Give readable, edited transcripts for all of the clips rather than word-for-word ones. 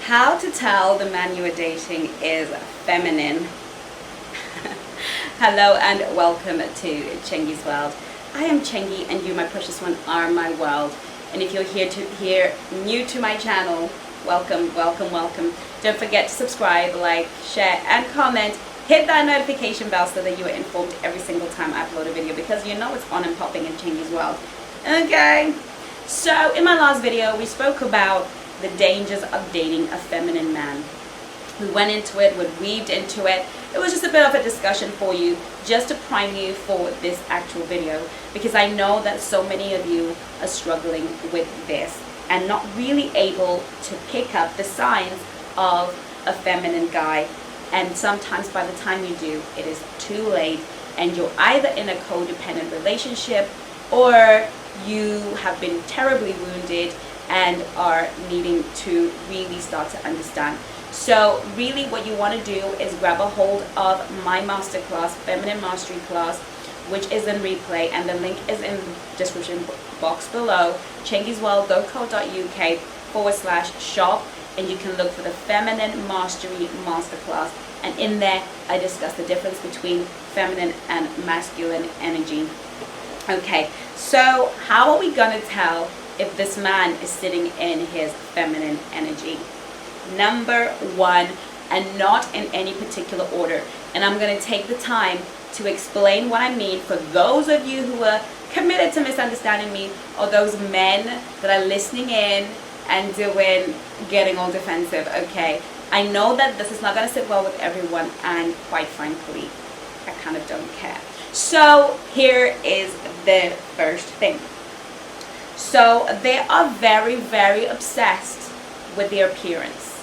How to tell the man you are dating is feminine. Hello and welcome to Chengi's World. I am Chengi and you, my precious one, are my world. And if you're here new to my channel, welcome, welcome, welcome. Don't forget to subscribe, like, share and comment. Hit that notification bell so that you are informed every single time I upload a video, because you know it's on and popping in Chengi's World. Okay, so in my last video we spoke about the dangers of dating a feminine man. We went into it, we weaved into it. It was just a bit of a discussion for you, just to prime you for this actual video, because I know that so many of you are struggling with this and not really able to pick up the signs of a feminine guy. And sometimes by the time you do, it is too late and you're either in a codependent relationship or you have been terribly wounded and are needing to really start to understand. So really what you want to do is grab a hold of my masterclass, Feminine Mastery class, which is in replay, and the link is in the description box below, chengisworld.co.uk/shop, and you can look for the Feminine Mastery Masterclass. And in there I discuss the difference between feminine and masculine energy. Okay, so how are we gonna tell if this man is sitting in his feminine energy? Number one, and not in any particular order, and I'm going to take the time to explain what I mean for those of you who are committed to misunderstanding me, or those men that are listening in and getting all defensive. Okay, I know that this is not going to sit well with everyone, and quite frankly I kind of don't care. So here is the first thing. So they are very, very obsessed with their appearance.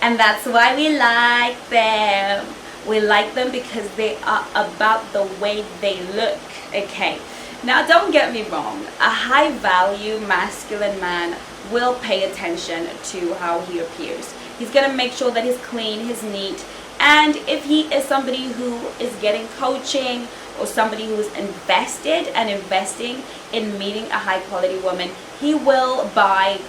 And that's why we like them. We like them because they are about the way they look. Okay. Now don't get me wrong. A high value masculine man will pay attention to how he appears. He's going to make sure that he's clean, he's neat. And if he is somebody who is getting coaching, or somebody who is invested and investing in meeting a high quality woman, he will buy,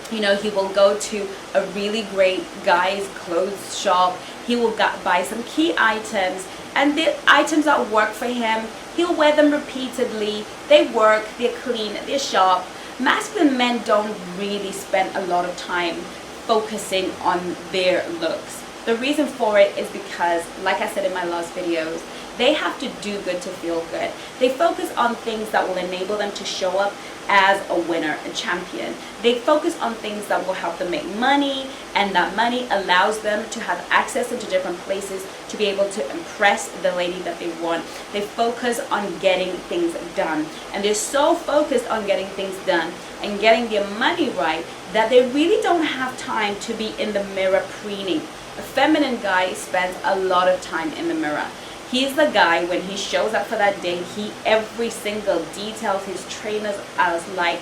he will go to a really great guy's clothes shop. He will buy some key items, and the items that work for him, he'll wear them repeatedly. They work, they're clean, they're sharp. Masculine men don't really spend a lot of time focusing on their looks. The reason for it is because, like I said in my last videos, they have to do good to feel good. They focus on things that will enable them to show up as a winner, a champion. They focus on things that will help them make money, and that money allows them to have access into different places to be able to impress the lady that they want. They focus on getting things done, and they're so focused on getting things done and getting their money right that they really don't have time to be in the mirror preening. A feminine guy spends a lot of time in the mirror. He's the guy, when he shows up for that date, every single detail, his trainers are like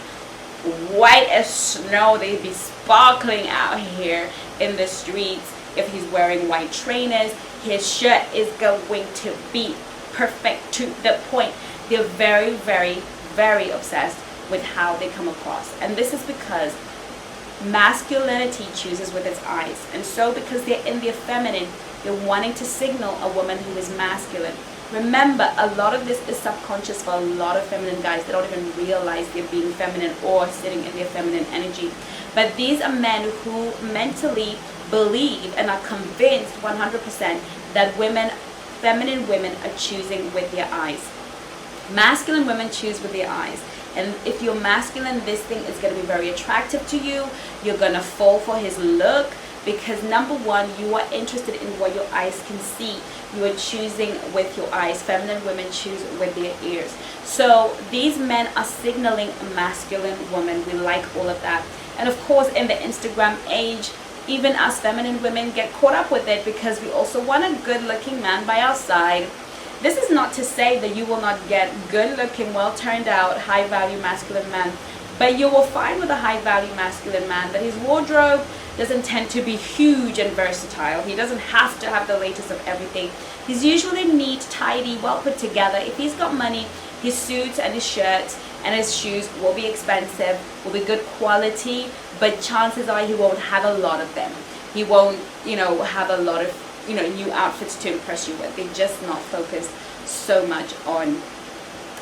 white as snow. They'd be sparkling out here in the streets. If he's wearing white trainers, his shirt is going to be perfect to the point. They're very, very, very obsessed with how they come across. And this is because masculinity chooses with its eyes. And so because they're in their feminine, they're wanting to signal a woman who is masculine. Remember, a lot of this is subconscious for a lot of feminine guys. They don't even realize they're being feminine or sitting in their feminine energy. But these are men who mentally believe and are convinced 100% that feminine women are choosing with their eyes. Masculine women choose with their eyes. And if you're masculine, this thing is going to be very attractive to you. You're going to fall for his look, because number one, you are interested in what your eyes can see. You are choosing with your eyes. Feminine women choose with their ears. So these men are signaling a masculine woman. We like all of that. And of course, in the Instagram age, even us feminine women get caught up with it, because we also want a good looking man by our side. This is not to say that you will not get good looking, well turned out, high value masculine man. But you will find with a high value masculine man that his wardrobe doesn't tend to be huge and versatile. He doesn't have to have the latest of everything. He's usually neat, tidy, well put together. If he's got money, his suits and his shirts and his shoes will be expensive, will be good quality, but chances are he won't have a lot of them. He won't, have a lot of, new outfits to impress you with. They just not focused so much on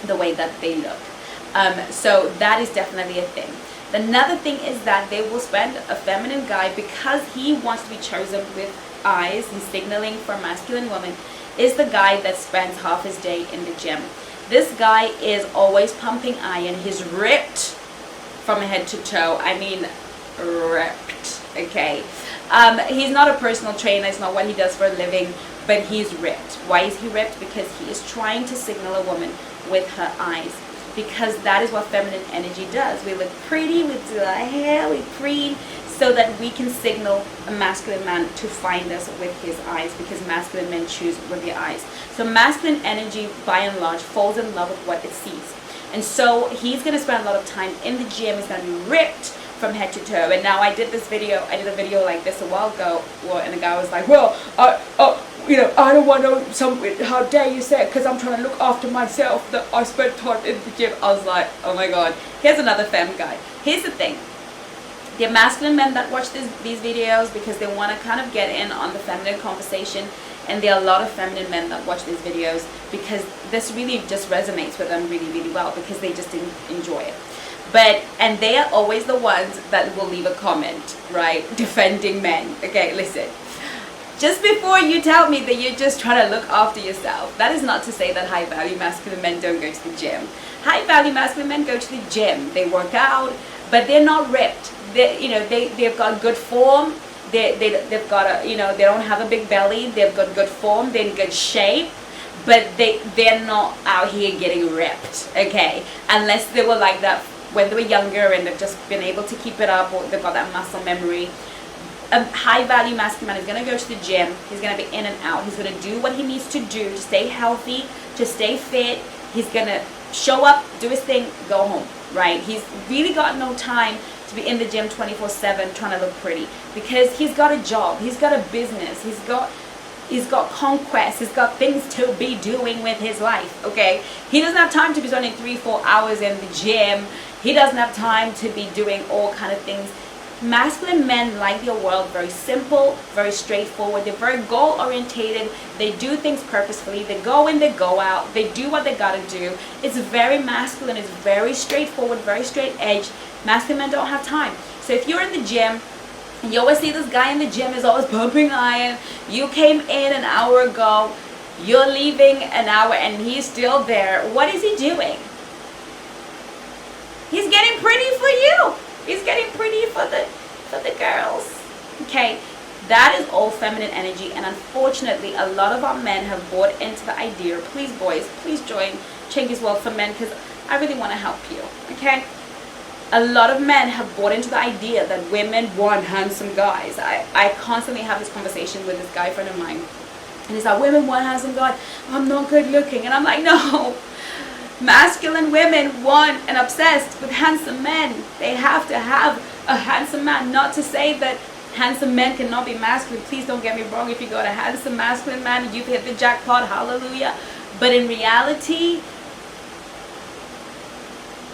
the way that they look. So that is definitely a thing. Another thing is that they will spend a feminine guy, because he wants to be chosen with eyes and signaling for masculine women, is the guy that spends half his day in the gym. This guy is always pumping iron. He's ripped from head to toe. I mean, ripped, okay? He's not a personal trainer. It's not what he does for a living, but he's ripped. Why is he ripped? Because he is trying to signal a woman with her eyes. Because that is what feminine energy does. We look pretty, we do our hair, we preen, so that we can signal a masculine man to find us with his eyes, because masculine men choose with their eyes. So masculine energy, by and large, falls in love with what it sees. And so he's going to spend a lot of time in the gym. He's going to be ripped from head to toe. And now I did a video like this a while ago, and the guy was like, well, I don't want to, how dare you say it, because I'm trying to look after myself, that I spent time in the gym. I was like, oh my god. Here's another femme guy. Here's the thing. There are masculine men that watch these videos because they want to kind of get in on the feminine conversation, and there are a lot of feminine men that watch these videos because this really just resonates with them really, really well, because they just enjoy it. And they are always the ones that will leave a comment, right, defending men. Okay, listen. Just before you tell me that you're just trying to look after yourself, that is not to say that high-value masculine men don't go to the gym. High-value masculine men go to the gym. They work out, but they're not ripped. They've got good form. They've got they don't have a big belly. They've got good form. They're in good shape, but they're not out here getting ripped. Okay, unless they were like that when they were younger and they've just been able to keep it up, or they've got that muscle memory. A high-value masculine man is going to go to the gym. He's going to be in and out. He's going to do what he needs to do to stay healthy, to stay fit. He's going to show up, do his thing, go home, right? He's really got no time to be in the gym 24/7 trying to look pretty, because he's got a job, he's got a business, he's got conquests, he's got things to be doing with his life, okay? He doesn't have time to be spending 3-4 hours in the gym. He doesn't have time to be doing all kind of things. Masculine men like their world very simple, very straightforward. They're very goal orientated. They do things purposefully. They go in, they go out. They do what they gotta do. It's very masculine. It's very straightforward, very straight edge. Masculine men don't have time. So if you're in the gym and you always see this guy in the gym is always pumping iron, you came in an hour ago, you're leaving an hour, and he's still there. What is he doing? He's getting pretty for you. He's getting pretty for the girls. Okay, that is all feminine energy, and unfortunately a lot of our men have bought into the idea. Please boys, please join Chingy's World for Men, because I really want to help you. Okay, a lot of men have bought into the idea that women want handsome guys. I constantly have this conversation with this guy friend of mine, and he's like, women want handsome guys, I'm not good looking. And I'm like, no, masculine women want and obsessed with handsome men. They have to have a handsome man. Not to say that handsome men cannot be masculine. Please don't get me wrong. If you got a handsome masculine man, you've hit the jackpot, hallelujah. But in reality,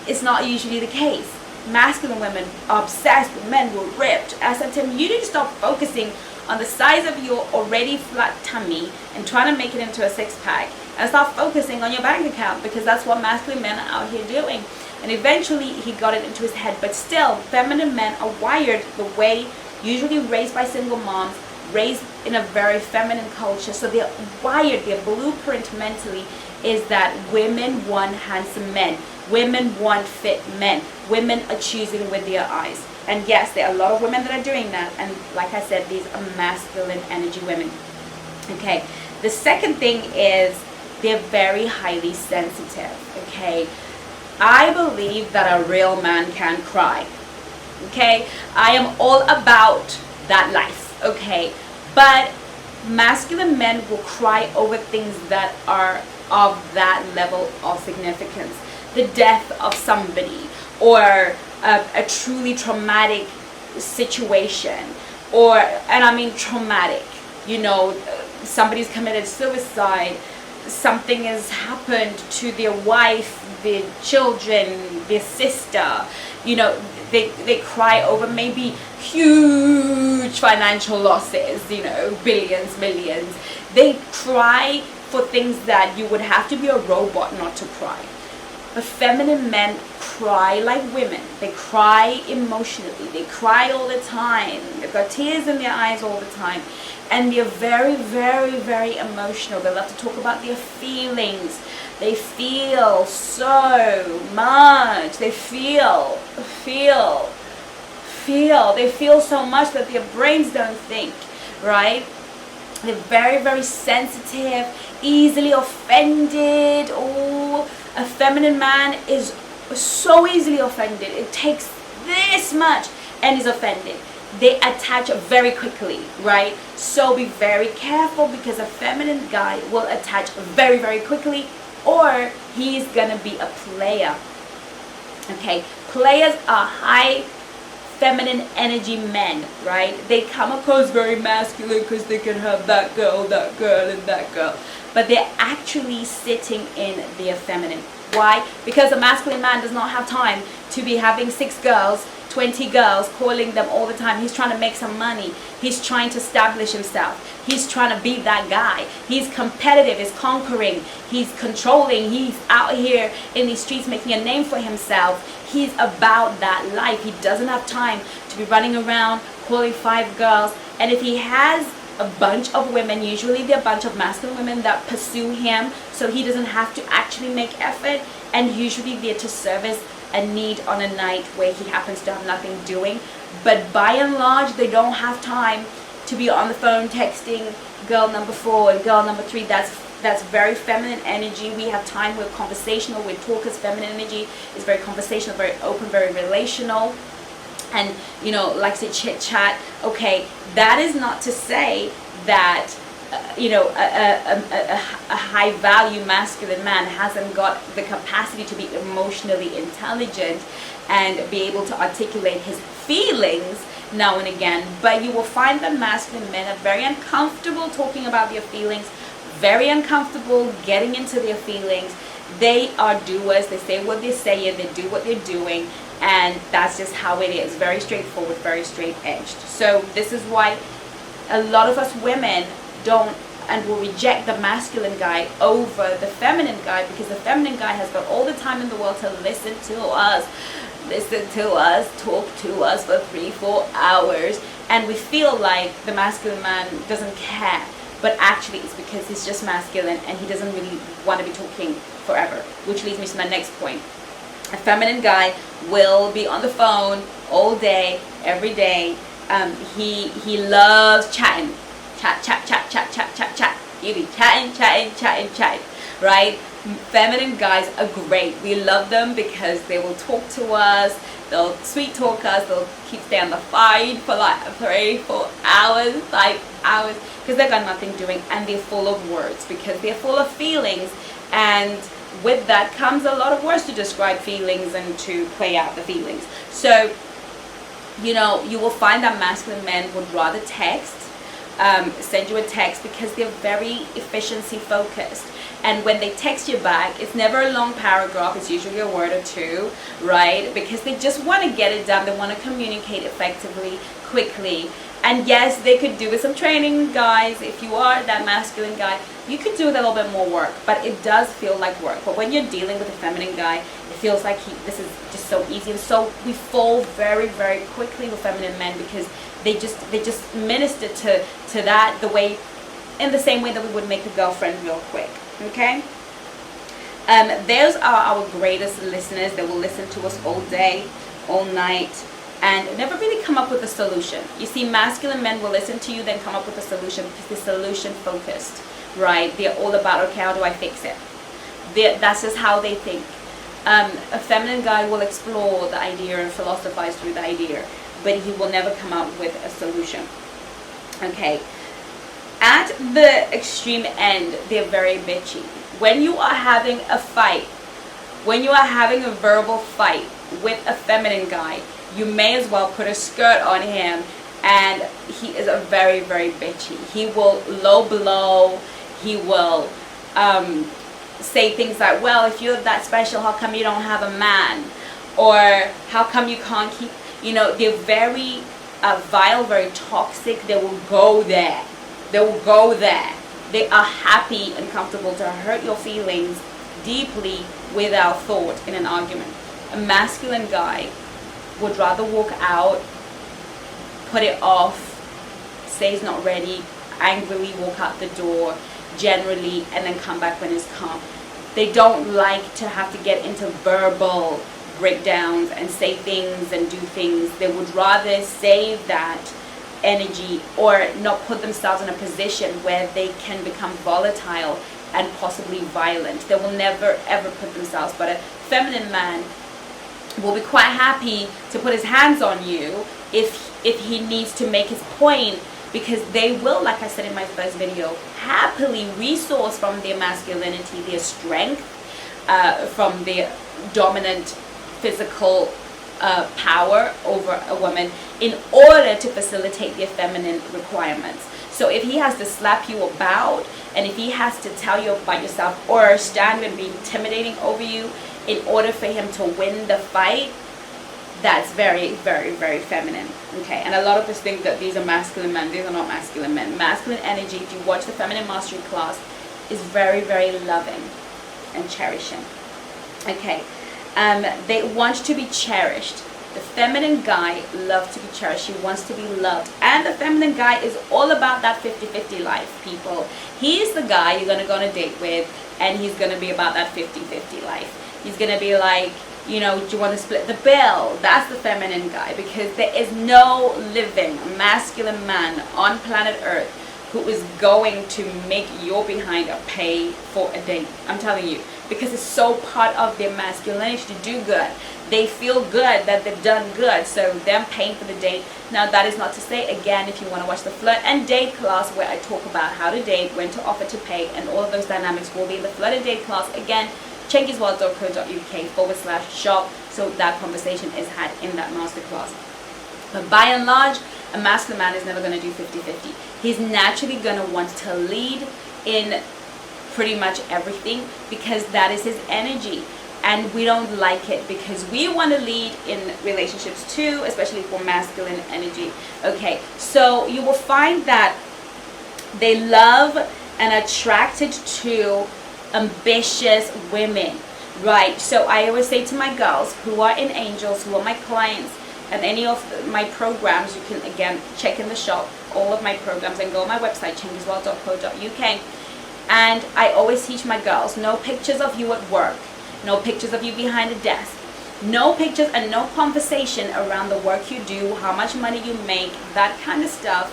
it's not usually the case. Masculine women are obsessed with men who are ripped. As I tell you, you need to stop focusing on the size of your already flat tummy and trying to make it into a six-pack, and start focusing on your bank account, because that's what masculine men are out here doing. And eventually he got it into his head. But still, feminine men are wired the way, usually raised by single moms, raised in a very feminine culture. So they're wired, their blueprint mentally is that women want handsome men. Women want fit men. Women are choosing with their eyes. And yes, there are a lot of women that are doing that. And like I said, these are masculine energy women. Okay, the second thing is they're very highly sensitive. Okay, I believe that a real man can cry. Okay, I am all about that life. Okay, but masculine men will cry over things that are of that level of significance. The death of somebody, or a truly traumatic situation, and I mean traumatic, somebody's committed suicide, something has happened to their wife, their children, their sister, you know, they cry over maybe huge financial losses, you know, billions, millions. They cry for things that you would have to be a robot not to cry. But feminine men cry like women. They cry emotionally. They cry all the time. They've got tears in their eyes all the time. And they're very, very, very emotional. They love to talk about their feelings. They feel so much. They feel. They feel so much that their brains don't think, right? They're very, very sensitive, easily offended. Oh, a feminine man is so easily offended. It takes this much and is offended. They attach very quickly, right? So be very careful, because a feminine guy will attach very, very quickly, or he's gonna be a player. Okay, players are high feminine energy men, right? They come across very masculine because they can have that girl, and that girl, but they're actually sitting in their feminine. Why? Because a masculine man does not have time to be having 6 girls, 20 girls, calling them all the time. He's trying to make some money. He's trying to establish himself. He's trying to be that guy. He's competitive. He's conquering. He's controlling. He's out here in these streets making a name for himself. He's about that life. He doesn't have time to be running around calling 5 girls. And if he has a bunch of women, usually they're a bunch of masculine women that pursue him, so he doesn't have to actually make effort, and usually they're to service a need on a night where he happens to have nothing doing. But by and large, they don't have time to be on the phone texting girl number 4 and girl number 3. That's very feminine energy. We have time. We're conversational. We're talkers. Feminine energy is very conversational, very open, very relational, and, you know, likes to chit chat. Okay, that is not to say that you know, a high value masculine man hasn't got the capacity to be emotionally intelligent and be able to articulate his feelings now and again. But you will find that masculine men are very uncomfortable talking about their feelings, very uncomfortable getting into their feelings. They are doers. They say what they're saying. They do what they're doing. And that's just how it is. Very straightforward, very straight edged. So this is why a lot of us women don't and will reject the masculine guy over the feminine guy, because the feminine guy has got all the time in the world to listen to us, talk to us for 3-4 hours, and we feel like the masculine man doesn't care. But actually it's because he's just masculine and he doesn't really want to be talking forever. Which leads me to my next point. A feminine guy will be on the phone all day, every day. He loves chatting. Chat. You be chatting, right? Feminine guys are great. We love them because they will talk to us. They'll sweet talk us. They'll stay on the phone for like 3-4 hours, 5 hours, because they've got nothing doing, and they're full of words because they're full of feelings. And with that comes a lot of words to describe feelings and to play out the feelings. So, you know, you will find that masculine men would rather text, send you a text, because they're very efficiency focused. And when they text you back, it's never a long paragraph. It's usually a word or two, right? Because they just want to get it done. They want to communicate effectively, quickly. And yes, they could do with some training, guys. If you are that masculine guy, you could do with a little bit more work, but it does feel like work. But when you're dealing with a feminine guy, it feels like this is just so easy. And so we fall very, very quickly with feminine men, because they just minister to that in the same way that we would make a girlfriend real quick. Okay? Those are our greatest listeners. They will listen to us all day, all night, and never really come up with a solution. You see, masculine men will listen to you, then come up with a solution, because they're solution focused, right? They're all about, okay, how do I fix it? That's just how they think. A feminine guy will explore the idea and philosophize through the idea, but he will never come out with a solution. Okay. At the extreme end, they're very bitchy. When you are having a fight, when you are having a verbal fight with a feminine guy, you may as well put a skirt on him, and he is a very, very bitchy. He will low blow, he will say things like, well, if you're that special, how come you don't have a man? Or how come you can't keep, they're very vile, very toxic. They will go there. They will go there. They are happy and comfortable to hurt your feelings deeply without thought in an argument. A masculine guy would rather walk out, put it off, say he's not ready, angrily walk out the door, generally, and then come back when it's calm. They don't like to have to get into verbal breakdowns and say things and do things. They would rather save that energy or not put themselves in a position where they can become volatile and possibly violent. They will never ever put themselves, but a feminine man will be quite happy to put his hands on you if he needs to make his point, because they will, like I said in my first video, happily resource from their masculinity, their strength, from their dominant physical power over a woman in order to facilitate their feminine requirements. So if he has to slap you about, and if he has to tell you about yourself or stand and be intimidating over you in order for him to win the fight, that's very, very, very feminine. Okay, and a lot of us think that these are masculine men. These are not masculine men. Masculine energy, if you watch the Feminine Mastery class, is very, very loving and cherishing. Okay, they want to be cherished. The feminine guy loves to be cherished. He wants to be loved. And the feminine guy is all about that 50-50 life, people. He's the guy you're going to go on a date with, and he's going to be about that 50-50 life. He's going to be like, do you want to split the bill? That's the feminine guy, because there is no living masculine man on planet Earth who is going to make your behind pay for a date. I'm telling you, because it's so part of their masculinity to do good. They feel good that they've done good, so them paying for the date. Now, that is not to say, again, if you want to watch the Flirt and Date class where I talk about how to date, when to offer to pay, and all of those dynamics will be in the Flirt and Date class. Again, chenkisworld.co.uk/shop, so that conversation is had in that masterclass. But by and large, a masculine man is never going to do 50-50. He's naturally going to want to lead in pretty much everything, because that is his energy. And we don't like it, because we want to lead in relationships too, especially for masculine energy. Okay, so you will find that they love and are attracted to ambitious women, right? So I always say to my girls who are in Angels, who are my clients, and any of my programs, you can again check in the shop all of my programs and go on my website, chenkisworld.co.uk. And I always teach my girls, no pictures of you at work, no pictures of you behind a desk, no pictures and no conversation around the work you do, how much money you make, that kind of stuff.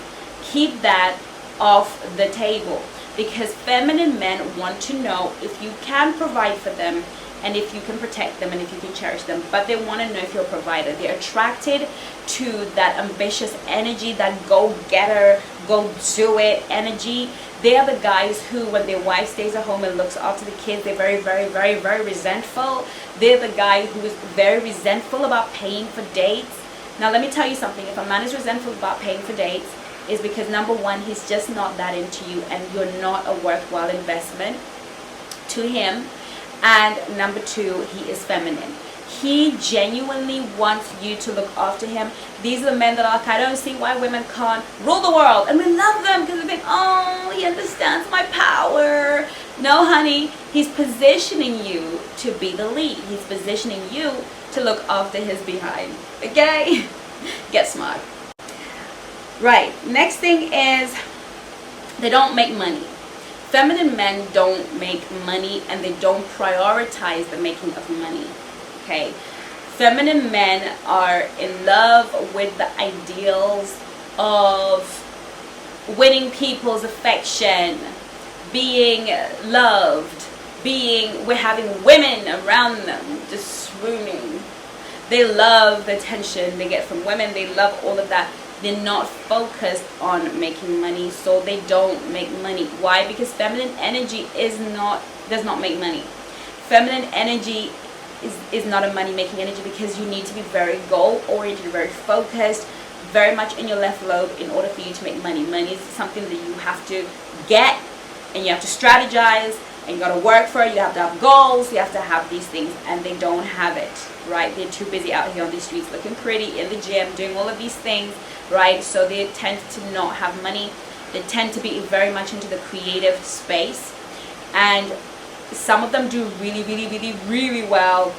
Keep that off the table, because feminine men want to know if you can provide for them, and if you can protect them, and if you can cherish them. But they want to know if you're a provider. They're attracted to that ambitious energy, that go-getter, go-do-it energy. They are the guys who, when their wife stays at home and looks after the kids, they're very, very, very, very resentful. They're the guy who is very resentful about paying for dates. Now, let me tell you something. If a man is resentful about paying for dates, is because number one, he's just not that into you, and you're not a worthwhile investment to him. And number two, he is feminine. He genuinely wants you to look after him. These are the men that are like, I don't see why women can't rule the world. And we love them because we think, oh, he understands my power. No, honey, he's positioning you to be the lead. He's positioning you to look after his behind. Okay? Get smart. Right, next thing is they don't make money. Feminine men don't make money, and they don't prioritize the making of money. Okay, feminine men are in love with the ideals of winning people's affection, being loved, we're having women around them just swooning. They love the attention they get from women. They love all of that. They're not focused on making money, so they don't make money. Why? Because feminine energy does not make money. Feminine energy is not a money-making energy, because you need to be very goal-oriented, very focused, very much in your left lobe in order for you to make money. Money is something that you have to get, and you have to strategize, and you got to work for it. You have to have goals. You have to have these things, and they don't have it, right? They're too busy out here on the streets looking pretty, in the gym, doing all of these things, right? So they tend to not have money. They tend to be very much into the creative space, and some of them do really, really, really, really well,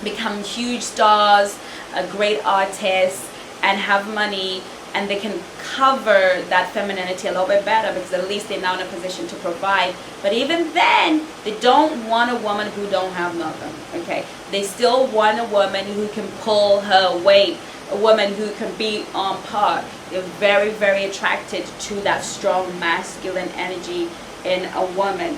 become huge stars, great artists, and have money, and they can cover that femininity a little bit better because at least they're now in a position to provide. But even then, they don't want a woman who don't have nothing, okay? They still want a woman who can pull her weight, a woman who can be on par. They're very, very attracted to that strong masculine energy in a woman.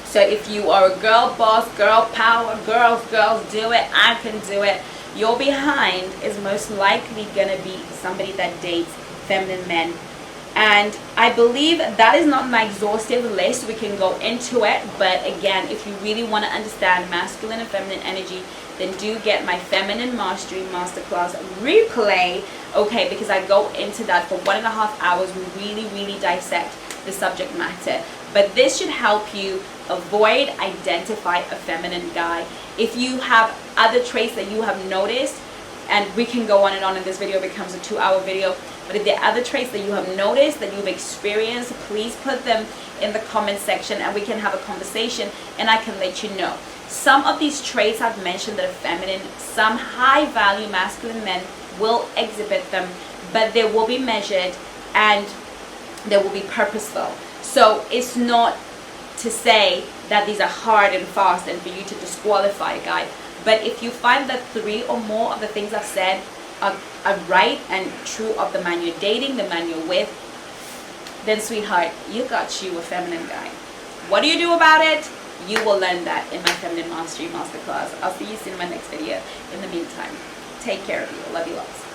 So if you are a girl boss, girl power, girls do it, I can do it, your behind is most likely going to be somebody that dates feminine men. And I believe that is not an exhaustive list. We can go into it, but again, if you really want to understand masculine and feminine energy, then do get my Feminine Mastery Masterclass replay, okay, because I go into that for 1.5 hours. We really, really dissect the subject matter. But this should help you avoid, identify a feminine guy. If you have other traits that you have noticed, and we can go on and on, and this video becomes a 2-hour video, but if there are other traits that you have noticed, that you've experienced, please put them in the comment section and we can have a conversation and I can let you know. Some of these traits I've mentioned that are feminine, some high value masculine men will exhibit them, but they will be measured and they will be purposeful. So it's not to say that these are hard and fast and for you to disqualify a guy. But if you find that 3 or more of the things I've said are right and true of the man you're dating, the man you're with, then sweetheart, you got you a feminine guy. What do you do about it? You will learn that in my Feminine Mastery Masterclass. I'll see you soon in my next video. In the meantime, take care of you. Love you lots.